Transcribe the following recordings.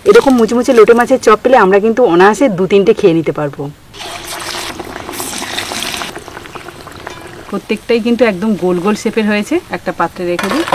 এরকম মুচমুচে লোটে মাছের চপ পেলে আমরা কিন্তু অনায়াসে 2-3টে খেয়ে নিতে পারবো। প্রত্যেকটাই কিন্তু একদম গোল গোল শেপের হয়েছে। একটা পাত্রে রেখে দিই।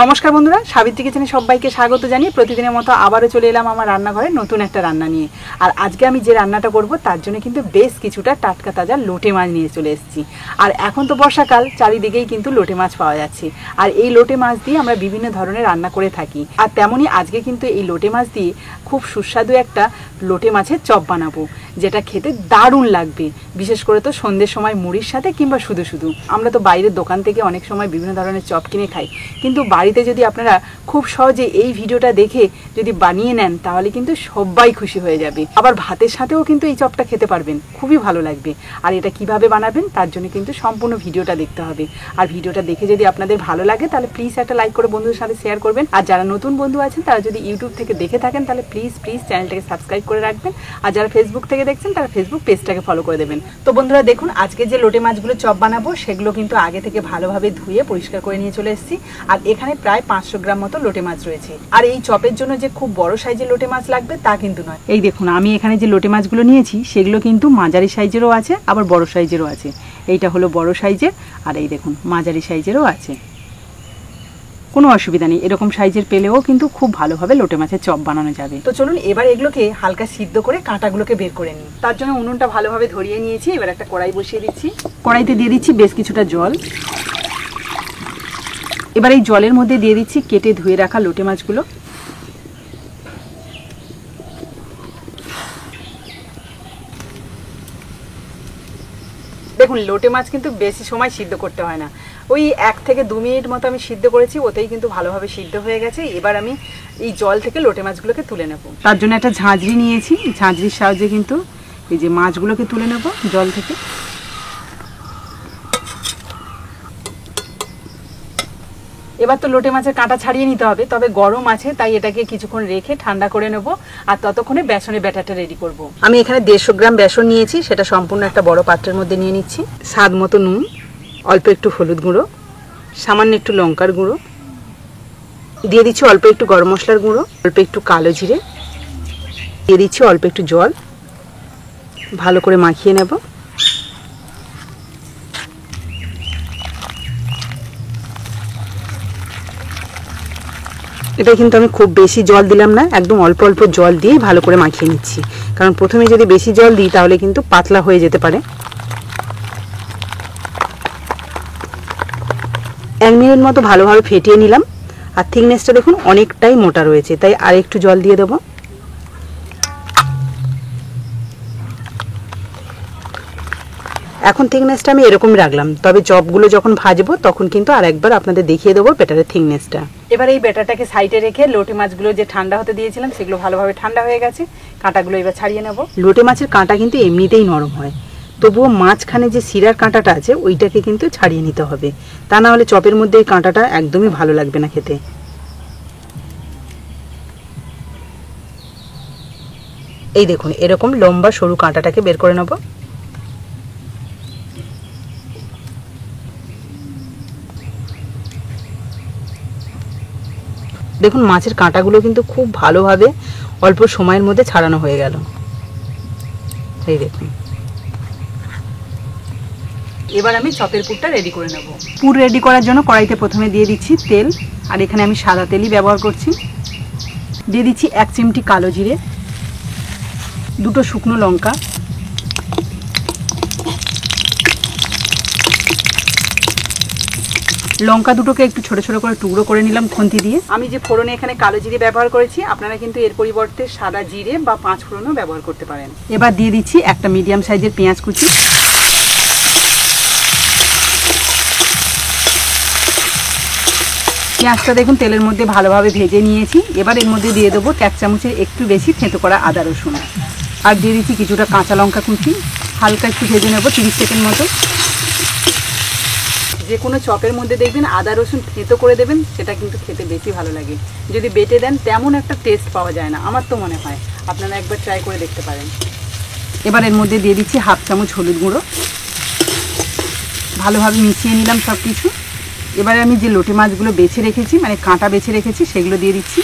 নমস্কার বন্ধুরা, সাবিত্রী কিচেনে সবাইকে স্বাগত জানিয়ে প্রতিদিনের মতো আবারও চলে এলাম আমার রান্নাঘরে নতুন একটা রান্না নিয়ে। আর আজকে আমি যে রান্নাটা করব তার জন্য কিন্তু বেশ কিছুটা টাটকা তাজা লোটে মাছ নিয়ে চলে এসেছি। আর এখন তো বর্ষাকাল, চারিদিকেই কিন্তু লোটে মাছ পাওয়া যাচ্ছে। আর এই লোটে মাছ দিয়ে আমরা বিভিন্ন ধরনের রান্না করে থাকি। আর তেমনই আজকে কিন্তু এই লোটে মাছ দিয়ে খুব সুস্বাদু একটা লোটে মাছের চপ বানাবো, যেটা খেতে দারুণ লাগবে। বিশেষ করে তো সন্ধ্যের সময় মুড়ির সাথে কিংবা শুধু শুধু। আমরা তো বাইরের দোকান থেকে অনেক সময় বিভিন্ন ধরনের চপ কিনে খাই, কিন্তু বাড়িতে যদি আপনারা খুব সহজে এই ভিডিওটা দেখে যদি বানিয়ে নেন তাহলে কিন্তু সবাই খুশি হয়ে যাবে। আবার ভাতের সাথেও কিন্তু এই চপটা খেতে পারবেন, খুবই ভালো লাগবে। আর এটা কিভাবে বানাবেন তার জন্য কিন্তু সম্পূর্ণ ভিডিওটা দেখতে হবে। আর ভিডিওটা দেখে যদি আপনাদের ভালো লাগে তাহলে প্লিজ একটা লাইক করে বন্ধুদের সাথে শেয়ার করবেন। আর যারা নতুন বন্ধু আছেন তারা যদি ইউটিউব থেকে দেখে থাকেন তাহলে প্লিজ চ্যানেলটাকে সাবস্ক্রাইব করে রাখবেন। আর যারা ফেসবুক থেকে দেখছেন তারা ফেসবুক পেজটাকে ফলো করে দেবেন। তো বন্ধুরা দেখুন, আজকে যে লোটে মাছগুলো চপ বানাবো সেগুলো কিন্তু আগে থেকে ভালোভাবে ধুয়ে পরিষ্কার করে নিয়ে চলে এসেছি। আর এখানে প্রায় 500 গ্রাম মতো লোটে মাছ রয়েছে। আর এই চপের জন্য যে খুব বড় সাইজের লোটে মাছ লাগবে তা কিন্তু নয়। এই দেখুন, আমি এখানে যে লোটে মাছগুলো নিয়েছি সেগুলো কিন্তু মাঝারি সাইজেরও আছে, আবার বড় সাইজেরও আছে। এইটা হলো বড় সাইজের, আর এই দেখুন মাঝারি সাইজেরও আছে। কোনো অসুবিধা নেই, এরকম সাইজের পেলেও কিন্তু খুব ভালোভাবে লোটে মাছের চপ বানানো যাবে। তো চলুন এবার এগুলোকে হালকা সিদ্ধ করে কাঁটাগুলোকে বের করে নিই। তার জন্য উনুনটা ভালোভাবে ধরিয়ে নিয়েছি। এবার একটা কড়াই বসিয়ে দিচ্ছি। কড়াইতে দিয়ে দিচ্ছি বেশ কিছুটা জল। এবার এই জলের মধ্যে দিয়ে দিচ্ছি কেটে ধুয়ে রাখা লোটে মাছগুলো। দেখুন, লোটে মাছ কিন্তু বেশি সময় সিদ্ধ করতে হয় না, ওই 1 থেকে 2 মিনিট মতো আমি সিদ্ধ করেছি, ওতেই কিন্তু ভালোভাবে সিদ্ধ হয়ে গেছে। এবার আমি এই জল থেকে লোটে মাছগুলোকে তুলে নেব। তার জন্য একটা ঝাঁঝরি নিয়েছি, ঝাঁঝরির সাহায্যে কিন্তু এই যে মাছগুলোকে তুলে নেব জল থেকে। এবার তো লোটে মাছের কাঁটা ছাড়িয়ে নিতে হবে, তবে গরম আছে তাই এটাকে কিছুক্ষণ রেখে ঠান্ডা করে নেব। আর ততক্ষণে বেসনের ব্যাটারটা রেডি করব। আমি এখানে 150 গ্রাম বেসন নিয়েছি, সেটা সম্পূর্ণ একটা বড় পাত্রের মধ্যে নিয়ে নিচ্ছি। স্বাদ মতো নুন, অল্প একটু হলুদ গুঁড়ো, সামান্য একটু লঙ্কার গুঁড়ো, দিয়ে দিচ্ছি অল্প একটু গরম মশলার গুঁড়ো, অল্প একটু কালো জিরে, দিয়ে দিচ্ছি অল্প একটু জল। ভালো করে মাখিয়ে নেব। এটা কিন্তু আমি খুব বেশি জল দিলাম না, একদম অল্প অল্প জল দিয়েই ভালো করে মাখিয়ে নিচ্ছি, কারণ প্রথমে যদি বেশি জল দিই তাহলে কিন্তু পাতলা হয়ে যেতে পারে। 1 মিনিট মতো ভালোভাবে ফেটিয়ে নিলাম। আর থিকনেসটা দেখুন অনেকটাই মোটা রয়েছে, তাই আর একটু জল দিয়ে দেবো। এখন থিকনেসটা আমি এরকম রাখলাম, তবে চপগুলো যখন ভাজবো তখন কিন্তু আরেকবার আপনাদের দেখিয়ে দেবো ব্যাটারের থিকনেসটা। এবার এই ব্যাটারটাকে সাইডে রেখে লোটে মাছগুলো যে ঠান্ডা হতে দিয়েছিলাম সেগুলো ভালোভাবে ঠান্ডা হয়ে গেছে। কাঁটাগুলো এবার ছাড়িয়ে নেব। লোটে মাছের কাঁটা কিন্তু এমনিতেই নরম হয়, তবুও মাঝখানে যে শিরার কাঁটাটা আছে ওইটাকে কিন্তু ছাড়িয়ে নিতে হবে, তা না হলে চপের মধ্যে এই কাঁটাটা একদমই ভালো লাগবে না খেতে। এই দেখুন, এরকম লম্বা সরু কাঁটাটাকে বের করে নেব। দেখুন মাছের কাঁটাগুলো কিন্তু খুব ভালোভাবে অল্প সময়ের মধ্যে ছাড়ানো হয়ে গেল। এই দেখুন, এবার আমি চপের পুরটা রেডি করে নেব। পুর রেডি করার জন্য কড়াইতে প্রথমে দিয়ে দিচ্ছি তেল, আর এখানে আমি সাদা তেলই ব্যবহার করছি। দিয়ে দিচ্ছি 1 চিমটি কালো জিরে, 2টো শুকনো লঙ্কা, লঙ্কা দুটোকে একটু ছোট ছোট করে টুকরো করে নিলাম খুন্তি দিয়ে। আমি যে ফোড়নে এখানে কালো জিরে ব্যবহার করেছি, আপনারা কিন্তু এর পরিবর্তে সাদা জিরে বা 5 ফোড়নও ব্যবহার করতে পারেন। এবার দিয়ে দিচ্ছি একটা মিডিয়াম সাইজের পেঁয়াজ কুচি। পেঁয়াজটা দেখুন তেলের মধ্যে ভালোভাবে ভেজে নিয়েছি। এবার এর মধ্যে দিয়ে দেবো 1 চামচের একটু বেশি থেঁতো করা আদা রসুন, আর দিয়ে দিচ্ছি কিছুটা কাঁচা লঙ্কা কুচি। হালকা একটু ভেজে নেব 30 সেকেন্ড মতো। যে কোনো চপের মধ্যে দেখবেন আদা রসুন থেঁতো করে দেবেন, সেটা কিন্তু খেতে বেশি ভালো লাগে। যদি বেটে দেন তেমন একটা টেস্ট পাওয়া যায় না, আমার তো মনে হয়। আপনারা একবার ট্রাই করে দেখতে পারেন। এবার এর মধ্যে দিয়ে দিচ্ছি 1/2 চামচ হলুদ গুঁড়ো। ভালোভাবে মিশিয়ে নিলাম সব কিছু। এবারে আমি যে লোটে মাছগুলো বেছে রেখেছি, মানে কাঁটা বেছে রেখেছি, সেগুলো দিয়ে দিচ্ছি।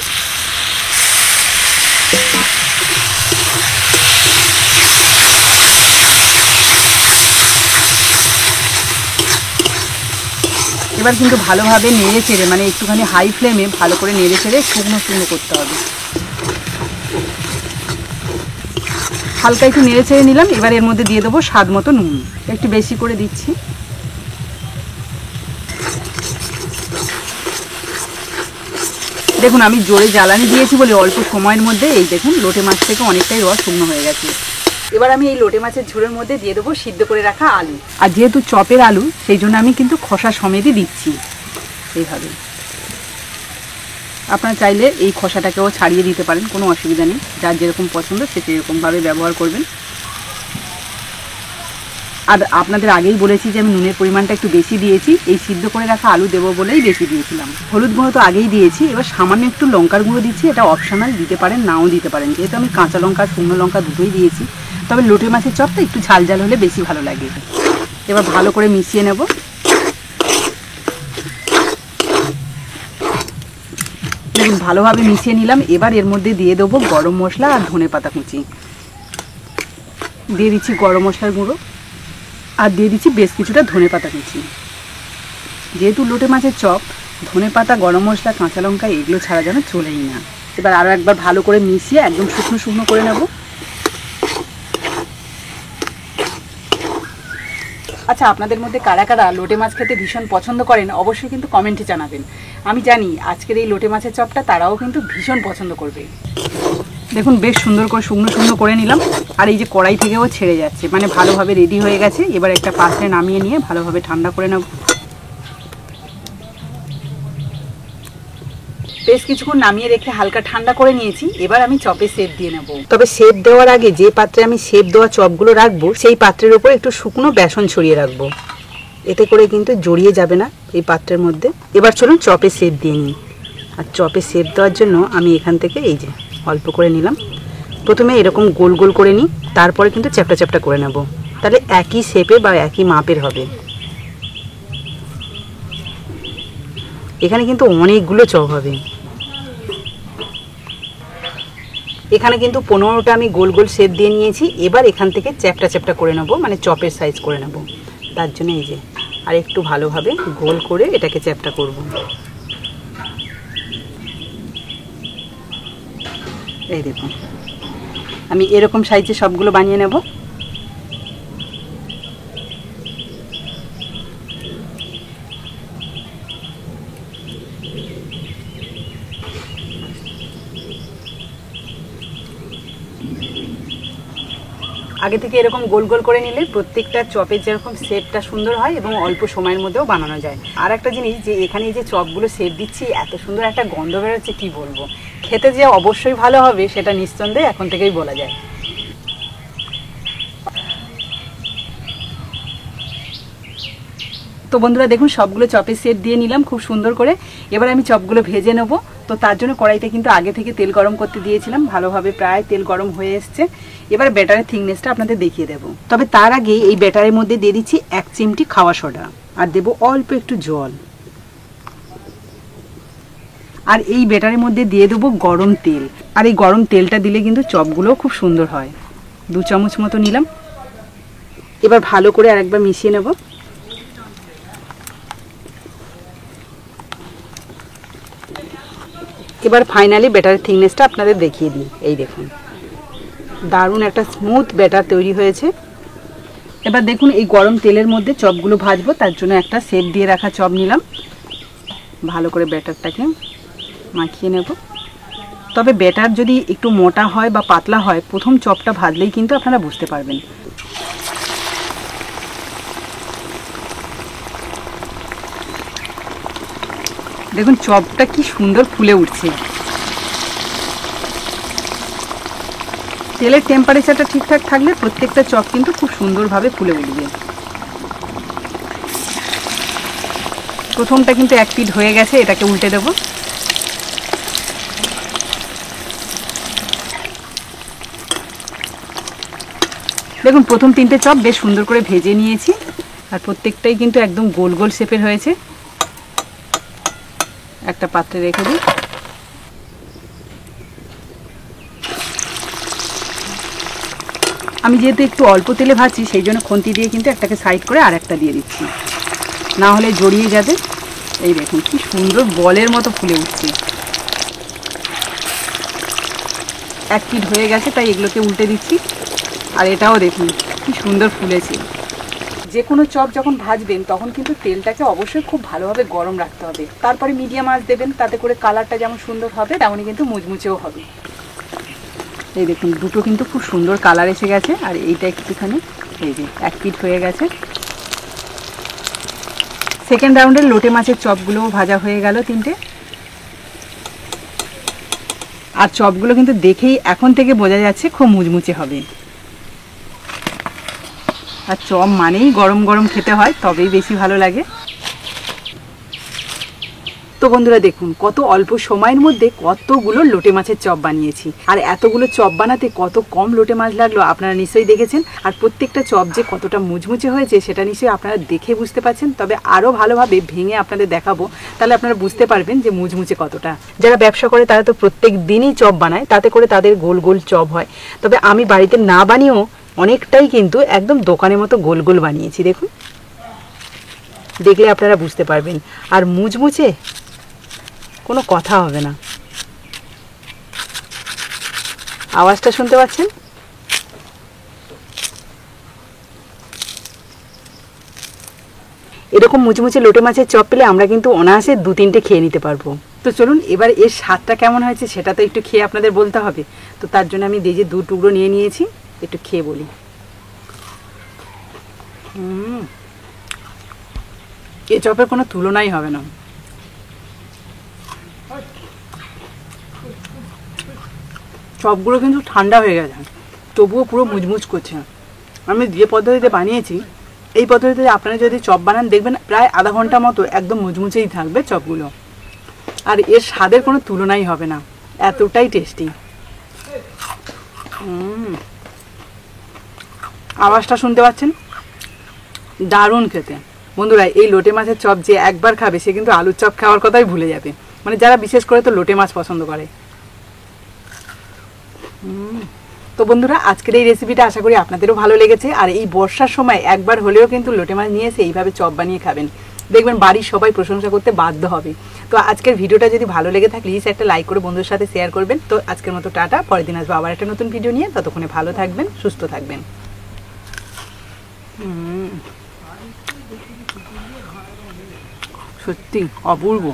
এবার কিন্তু ভালোভাবে নেড়ে চেড়ে, মানে একটুখানি হাই ফ্লেমে ভালো করে নেড়ে চেড়ে শুকনো শুকনো করতে হবে। হালকা একটু নেড়ে চেড়ে নিলাম। এবার এর মধ্যে দিয়ে দেবো স্বাদ মতো নুন, একটু বেশি করে দিচ্ছি। দেখুন আমি জোরে জ্বালানি দিয়েছি বলে অল্প সময়ের মধ্যে এই দেখুন লোটে মাছ থেকে অনেকটাই রস শুকনো হয়ে গেছে। এবার আমি এই লোটে মাছের ঝোলের মধ্যে দিয়ে দেবো সিদ্ধ করে রাখা আলু। আর যেহেতু চপের আলু, সেই জন্য আমি কিন্তু খোসা সমেতই দিচ্ছি। এইভাবে আপনারা চাইলে এই খোসাটাকেও ছাড়িয়ে দিতে পারেন, কোনো অসুবিধা নেই। যার যেরকম পছন্দ সে সেরকমভাবে ব্যবহার করবেন। আর আপনাদের আগেই বলেছি যে আমি নুনের পরিমাণটা একটু বেশি দিয়েছি, এই সিদ্ধ করে রাখা আলু দেবো বলেই বেশি দিয়েছিলাম। হলুদ গুঁড়ো তো আগেই দিয়েছি, এবার সামান্য একটু লঙ্কার গুঁড়ো দিচ্ছি। এটা অপশনাল, দিতে পারেন নাও দিতে পারেন, যেহেতু আমি কাঁচা লঙ্কা শুকনো লঙ্কা দুটোই দিয়েছি। তবে লোটে মাছের চপটা একটু ঝাল ঝাল হলে বেশি ভালো লাগে। এবার ভালো করে মিশিয়ে নেব। দেখুন ভালোভাবে মিশিয়ে নিলাম। এবার এর মধ্যে দিয়ে দেবো গরম মশলা আর ধনেপাতা কুচি। দিয়ে দিচ্ছি গরম মশলার গুঁড়ো, আর দিয়ে দিচ্ছি বেশ কিছুটা ধনেপাতা কুচি। যেহেতু লোটে মাছের চপ, ধনেপাতা, গরম মশলা, কাঁচা লঙ্কা এগুলো ছাড়া যেন চলেই না। এবার আরও একবার ভালো করে মিশিয়ে একদম শুকনো শুকনো করে নেব। আচ্ছা, আপনাদের মধ্যে কারা কারা লোটে মাছ খেতে ভীষণ পছন্দ করেন অবশ্যই কিন্তু কমেন্টে জানাবেন। আমি জানি আজকের এই লোটে মাছের চপটা তারাও কিন্তু ভীষণ পছন্দ করবে। দেখুন বেশ সুন্দর করে শুকনো শুকনো করে নিলাম। আর এই যে কড়াই থেকেও ছেড়ে যাচ্ছে, মানে ভালোভাবে রেডি হয়ে গেছে। এবার একটা পাত্রে নামিয়ে নিয়ে ভালোভাবে ঠান্ডা করে নেব। বেশ কিছুক্ষণ নামিয়ে রেখে হালকা ঠান্ডা করে নিয়েছি। এবার আমি চপে শেপ দিয়ে নেব। তবে শেপ দেওয়ার আগে যে পাত্রে আমি শেপ দেওয়া চপগুলো রাখবো, সেই পাত্রের উপর একটু শুকনো বেসন ছড়িয়ে রাখবো। এতে করে কিন্তু জড়িয়ে যাবে না এই পাত্রের মধ্যে। এবার চলুন চপে শেপ দিয়ে নিই। আর চপে শেপ দেওয়ার জন্য আমি এখান থেকে এই যে অল্প করে নিলাম। প্রথমে এরকম গোল গোল করে নিই, তারপরে কিন্তু চ্যাপটা চ্যাপটা করে নেব। তাহলে একই শেপে বা একই মাপের হবে। এখানে কিন্তু অনেকগুলো চপ হবে। এখানে কিন্তু 15টা আমি গোল গোল শেপ দিয়ে নিয়েছি। এবার এখান থেকে চ্যাপটা চ্যাপটা করে নেব, মানে চপের সাইজ করে নেব। তার জন্য এই যে আর একটু ভালোভাবে গোল করে এটাকে চ্যাপটা করব। এই দেখুন আমি এরকম সাইজে সবগুলো বানিয়ে নেব। আগে থেকে এরকম গোল গোল করে নিলে প্রত্যেকটা চপের যেরকম শেপটা সুন্দর হয় এবং অল্প সময়ের মধ্যেও বানানো যায়। আর একটা জিনিস, যে এখানে যে চপগুলো শেপ দিচ্ছি এত সুন্দর একটা গন্ধ বেরোচ্ছে, কি বলবো। খেতে যে অবশ্যই ভালো হবে সেটা নিঃসন্দেহে এখন থেকেই বলা যায়। তো বন্ধুরা দেখুন সবগুলো চপের শেপ দিয়ে নিলাম খুব সুন্দর করে। এবার আমি চপগুলো ভেজে নেব। তো তার জন্য কড়াইতে কিন্তু আগে থেকে তেল গরম করতে দিয়েছিলাম। ভালোভাবে প্রায় তেল গরম হয়ে এসছে। এবার ব্যাটারের থিকনেসটা আপনাদের দেখিয়ে দেবো। তবে তার আগে এই ব্যাটারের মধ্যে দিয়ে দিচ্ছি 1 চিমটি খাওয়া সোডা, আর দেবো অল্প একটু জল। আর এই ব্যাটারের মধ্যে দিয়ে দেবো গরম তেল। আর এই গরম তেলটা দিলে কিন্তু চপগুলোও খুব সুন্দর হয়। 2 চামচ মতো নিলাম। এবার ভালো করে আরেকবার মিশিয়ে নেব। এবার ফাইনালি ব্যাটারের থিকনেসটা আপনাদের দেখিয়ে দিই। এই দেখুন দারুণ একটা স্মুথ ব্যাটার তৈরি হয়েছে। এবার দেখুন এই গরম তেলের মধ্যে চপগুলো ভাজবো, তার জন্য একটা শেপ দিয়ে রাখা চপ নিলাম। ভালো করে ব্যাটারটাকে মাখিয়ে নেব। তবে ব্যাটার যদি একটু মোটা হয় বা পাতলা হয়, প্রথম চপটা ভাজলেই কিন্তু আপনারা বুঝতে পারবেন। দেখুন চপটা কি সুন্দর ফুলে উঠছে। তেলের টেম্পারেচারটা ঠিকঠাক থাকলে প্রত্যেকটা চপ কিন্তু খুব সুন্দরভাবে ফুলে উঠবে। প্রথমটা কিন্তু 1 পিঠ হয়ে গেছে, এটাকে উল্টে দেব। দেখুন প্রথম 3টে চপ বেশ সুন্দর করে ভেজে নিয়েছি। আর প্রত্যেকটাই কিন্তু একদম গোল গোল শেপের হয়েছে। একটা পাত্রে রেখে দিই। আমি যেহেতু একটু অল্প তেলে ভাজছি সেই জন্য খুন্তি দিয়ে কিন্তু একটাকে সাইড করে আর একটা দিয়ে দিচ্ছি, না হলে জড়িয়ে যাবে। এই দেখুন কি সুন্দর বলের মতো ফুলে উঠছে। এক পিঠ হয়ে গেছে তাই এগুলোকে উল্টে দিচ্ছি। আর এটাও দেখুন কি সুন্দর ফুলেছে। যে কোনো চপ যখন ভাজবেন তখন কিন্তু তেলটাকে অবশ্যই খুব ভালোভাবে গরম রাখতে হবে, তারপরে মিডিয়াম আঁচ দেবেন, তাতে করে কালারটা যেমন সুন্দর হবে তেমনই কিন্তু মুচমুচেও হবে। এই দেখুন দুটো কিন্তু খুব সুন্দর কালার এসে গেছে। আর এইটা একটুখানি এই যে এক পিঠ হয়ে গেছে। সেকেন্ড রাউন্ডের লোটে মাছের চপগুলোও ভাজা হয়ে গেল 3টে। আর চপগুলো কিন্তু দেখেই এখন থেকে বোঝা যাচ্ছে খুব মুচমুচে হবে। আর চপ মানেই গরম গরম খেতে হয়, তবেই বেশি ভালো লাগে। তো বন্ধুরা দেখুন কত অল্প সময়ের মধ্যে কতগুলো লোটে মাছের চপ বানিয়েছি। আর এতগুলো চপ বানাতে কত কম লোটে মাছ লাগলো আপনারা নিশ্চয়ই দেখেছেন। আর প্রত্যেকটা চপ যে কতটা মুচমুচে হয়েছে সেটা নিশ্চয়ই আপনারা দেখে বুঝতে পারছেন। তবে আরও ভালোভাবে ভেঙে আপনাদের দেখাবো, তাহলে আপনারা বুঝতে পারবেন যে মুচমুচে কতটা। যারা ব্যবসা করে তারা তো প্রত্যেক দিনই চপ বানায়, তাতে করে তাদের গোল গোল চপ হয়। তবে আমি বাড়িতে না বানিয়েও অনেকটাই কিন্তু একদম দোকানের মতো গোল গোল বানিয়েছি। দেখুন, দেখলে আপনারা বুঝতে পারবেন। আর মুচমুচে কোনো কথা হবে না। আওয়াজটা শুনতে পাচ্ছেন? এরকম মুচমুচে লোটে মাছের চপ পেলে আমরা কিন্তু অনায়াসে 2-3টে খেয়ে নিতে পারবো। তো চলুন এবার এর স্বাদটা কেমন হয়েছে সেটা তো একটু খেয়ে আপনাদের বলতে হবে। তো তার জন্য আমি যে 2 টুকরো নিয়ে নিয়েছি, একটু খেয়ে বলি। এ চপের কোনো তুলনাই হবে না। চপগুলো কিন্তু ঠান্ডা হয়ে গেছে, তবুও পুরো মুচমুচ করছে। আমি যে পদ্ধতিতে বানিয়েছি এই পদ্ধতিতে আপনারা যদি চপ বানান দেখবেন প্রায় আধা ঘন্টা মতো একদম মুচমুচেই থাকবে চপগুলো। আর এর স্বাদের কোনো তুলনাই হবে না, এতটাই টেস্টি। আওয়াজটা শুনতে পাচ্ছেন? দারুণ খেতে। বন্ধুরা এই লোটে মাছের চপ যে একবার খাবে সে কিন্তু আলুর চপ খাওয়ার কথাই ভুলে যাবে, মানে যারা বিশেষ করে তো লোটে মাছ পছন্দ করে। তো বন্ধুরা আজকের এই রেসিপিটা আশা করি আপনাদেরও ভালো লেগেছে। আর এই বর্ষার সময় একবার হলেও কিন্তু লোটে মাছ নিয়ে এসে এইভাবে চপ বানিয়ে খাবেন, দেখবেন বাড়ির সবাই প্রশংসা করতে বাধ্য হবে। তো আজকের ভিডিওটা যদি ভালো লেগে থাকে প্লিজ একটা লাইক করে বন্ধুদের সাথে শেয়ার করবেন। তো আজকের মতো টাটা, পরের দিন আসবো আবার একটা নতুন ভিডিও নিয়ে। ততক্ষণে ভালো থাকবেন, সুস্থ থাকবেন। সত্যি অপূর্ব।